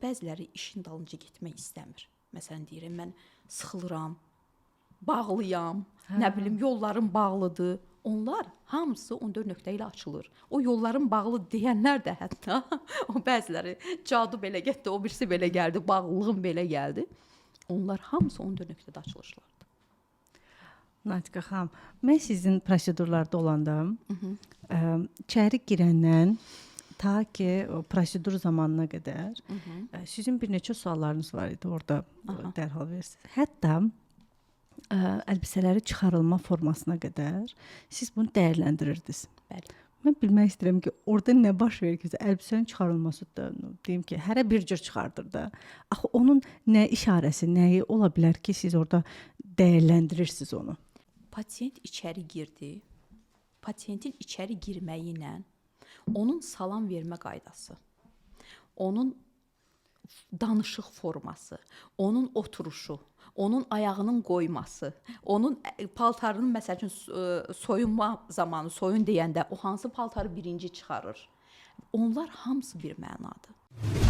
bəziləri işin dalınca getmək istəmir. Məsələn deyirəm, mən sıxılıram, bağlıyam, nə bilim yollarım bağlıdır. Onlar hamısı 14 nöqtə ilə açılır. O yolların bağlı deyənlər də hətta o bəziləri cadu belə getdi, o birisi belə gəldi, bağlılığım belə gəldi. Onlar hamısı 14 nöqtədə açılışlardı. Natiqə xanım, mən sizin prosedurlarda olanda içəri girəndən ta ki o prosedur zamanına qədər sizin bir neçə suallarınız var idi orada dərhal versiniz. Hətta əlbisələri çıxarılma formasına qədər siz bunu dəyərləndirirdiniz. Bəli. Mən bilmək istəyirəm ki, orada nə baş verir ki, əlbisənin çıxarılması da, deyim ki, hərə bir cür çıxardır da. Axı onun nə işarəsi, nəyi ola bilər ki, siz orada dəyərləndirirsiniz onu? Pasiyent içəri girdi. Pasiyentin içəri girməyi ilə onun salam vermə qaydası, onun danışıq forması, onun oturuşu, onun ayağının qoyması, onun paltarının məsəl üçün soyunma zamanı, soyun deyəndə o hansı paltarı birinci çıxarır. Onlar hamısı bir mənadır.